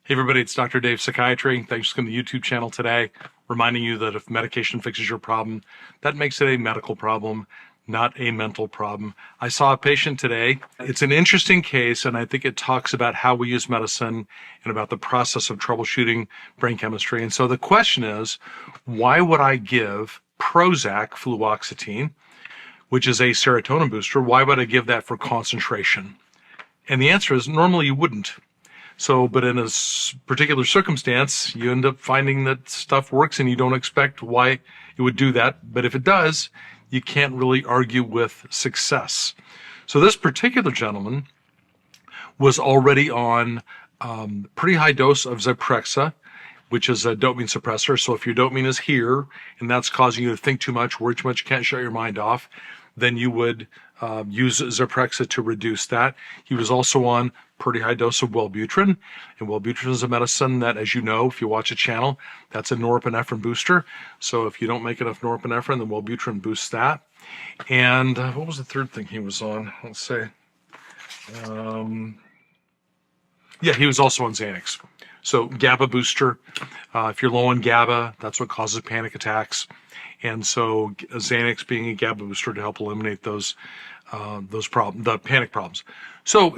Hey everybody, it's Dr. Dave Psychiatry. Thanks for coming to the YouTube channel today, reminding you that if medication fixes your problem, that makes it a medical problem, not a mental problem. I saw a patient today. It's an interesting case, and I think it talks about how we use medicine and about the process of troubleshooting brain chemistry. And so the question is, why would I give Prozac fluoxetine, which is a serotonin booster, why would I give that for concentration? And the answer is normally you wouldn't. So, but in a particular circumstance, you end up finding that stuff works and you don't expect why it would do that. But if it does, you can't really argue with success. So this particular gentleman was already on pretty high dose of Zyprexa, which is a dopamine suppressor. So if your dopamine is here and that's causing you to think too much, worry too much, you can't shut your mind off, then you would use Zyprexa to reduce that. He was also on pretty high dose of Wellbutrin, and Wellbutrin is a medicine that, as you know, if you watch a channel, that's a norepinephrine booster. So if you don't make enough norepinephrine, then Wellbutrin boosts that. And what was the third thing he was on? Let's say, yeah, he was also on Xanax. So GABA booster. If you're low on GABA, that's what causes panic attacks. And so Xanax being a GABA booster to help eliminate those problems, the panic problems. So,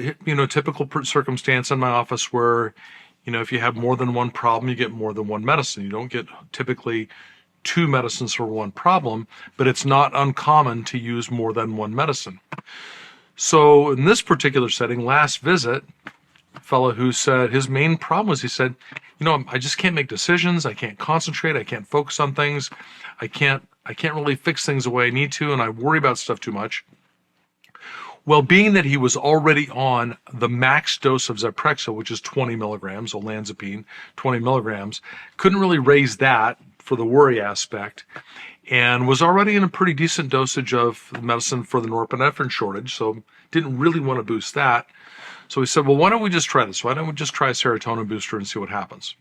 typical circumstance in my office where, if you have more than one problem, you get more than one medicine. You don't get typically two medicines for one problem, but it's not uncommon to use more than one medicine. So in this particular setting, last visit, a fellow who said his main problem was, he said, I just can't make decisions. I can't concentrate. I can't focus on things. I can't really fix things the way I need to, and I worry about stuff too much. Well, being that he was already on the max dose of Zyprexa, which is 20 milligrams, olanzapine, 20 milligrams, couldn't really raise that for the worry aspect, and was already in a pretty decent dosage of medicine for the norepinephrine shortage, so didn't really want to boost that. So he said, well, why don't we just try this? Why don't we just try a serotonin booster and see what happens?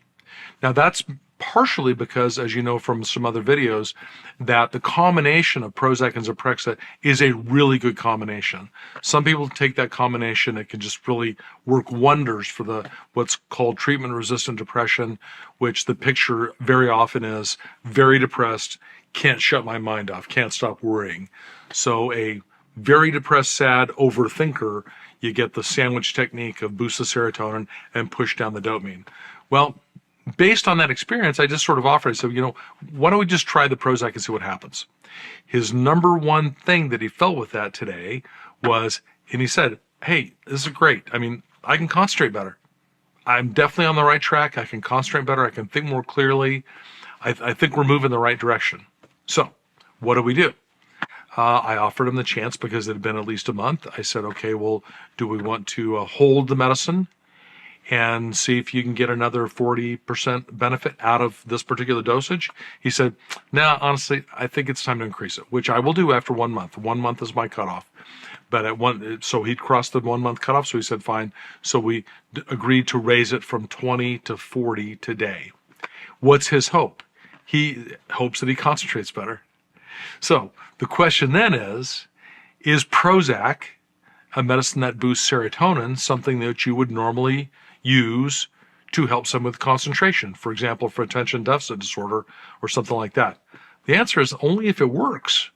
Now, that's partially because, as you know from some other videos, that the combination of Prozac and Zyprexa is a really good combination. Some people take that combination, it can just really work wonders for what's called treatment-resistant depression, which the picture very often is very depressed, can't shut my mind off, can't stop worrying. So a very depressed, sad overthinker, you get the sandwich technique of boost the serotonin and push down the dopamine. Well, based on that experience, I just sort of offered, I said, why don't we just try the Prozac and see what happens? His number one thing that he felt with that today was, and he said, hey, this is great. I mean, I can concentrate better. I'm definitely on the right track. I can concentrate better. I can think more clearly. I think we're moving in the right direction. So what do we do? I offered him the chance because it had been at least a month. I said, okay, well, do we want to hold the medicine and see if you can get another 40% benefit out of this particular dosage? He said, no, honestly, I think it's time to increase it, which I will do after 1 month. 1 month is my cutoff. But so he'd crossed the 1 month cutoff, so he said, fine. So we agreed to raise it from 20 to 40 today. What's his hope? He hopes that he concentrates better. So the question then is Prozac, a medicine that boosts serotonin, something that you would normally use to help someone with concentration, for example, for attention deficit disorder or something like that? The answer is only if it works.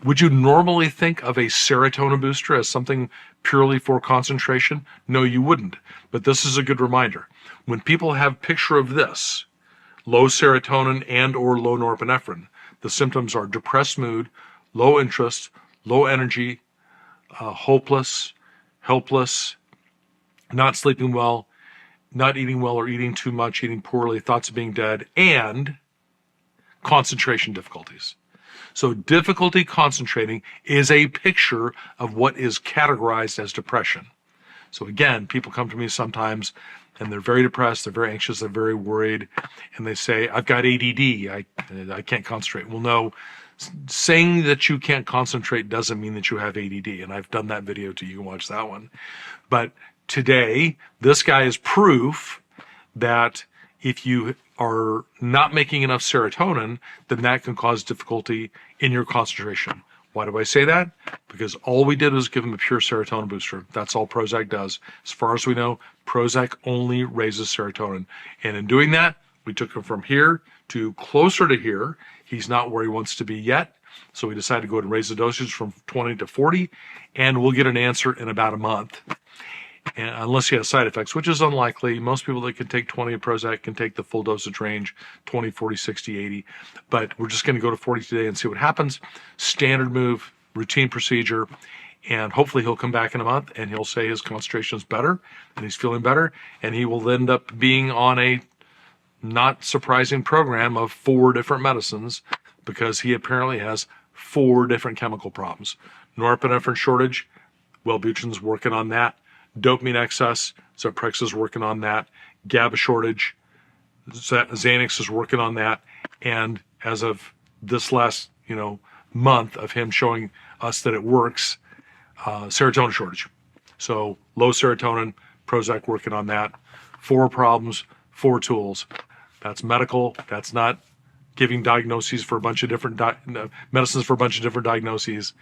Would you normally think of a serotonin booster as something purely for concentration? No, you wouldn't. But this is a good reminder. When people have a picture of this, low serotonin and or low norepinephrine, the symptoms are depressed mood, low interest, low energy, hopeless, helpless, not sleeping well, not eating well or eating too much, eating poorly, thoughts of being dead, and concentration difficulties. So difficulty concentrating is a picture of what is categorized as depression. So again, people come to me sometimes and they're very depressed, they're very anxious, they're very worried, and they say, I've got ADD, I can't concentrate. Well, no, saying that you can't concentrate doesn't mean that you have ADD, and I've done that video too, you can watch that one. But today, this guy is proof that if you are not making enough serotonin, then that can cause difficulty in your concentration. Why do I say that? Because all we did was give him a pure serotonin booster. That's all Prozac does. As far as we know, Prozac only raises serotonin. And in doing that, we took him from here to closer to here. He's not where he wants to be yet. So we decided to go ahead and raise the dosage from 20 to 40, and we'll get an answer in about a month. And unless he has side effects, which is unlikely. Most people that can take 20 of Prozac can take the full dosage range, 20, 40, 60, 80. But we're just going to go to 40 today and see what happens. Standard move, routine procedure, and hopefully he'll come back in a month and he'll say his concentration is better and he's feeling better, and he will end up being on a not surprising program of 4 different medicines because he apparently has 4 different chemical problems. Norepinephrine shortage, Wellbutrin's working on that. Dopamine excess, Zyprexa is working on that. GABA shortage, Xanax is working on that. And as of this last, month of him showing us that it works, serotonin shortage. So low serotonin, Prozac working on that. 4 problems, 4 tools. That's medical. That's not giving diagnoses for a bunch of different medicines for a bunch of different diagnoses.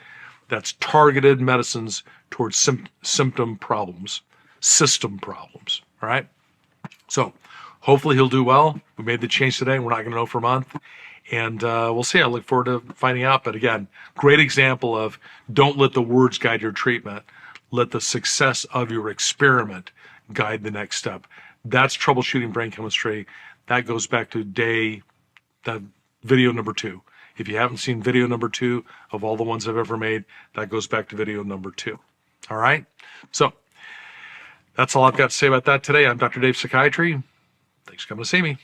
That's targeted medicines towards symptom problems, system problems. All right. So hopefully he'll do well. We made the change today. We're not going to know for a month. And we'll see. I look forward to finding out. But again, great example of don't let the words guide your treatment. Let the success of your experiment guide the next step. That's troubleshooting brain chemistry. That goes back to video number 2. If you haven't seen video number 2 of all the ones I've ever made, that goes back to video number 2. All right? So that's all I've got to say about that today. I'm Dr. Dave Psychiatry. Thanks for coming to see me.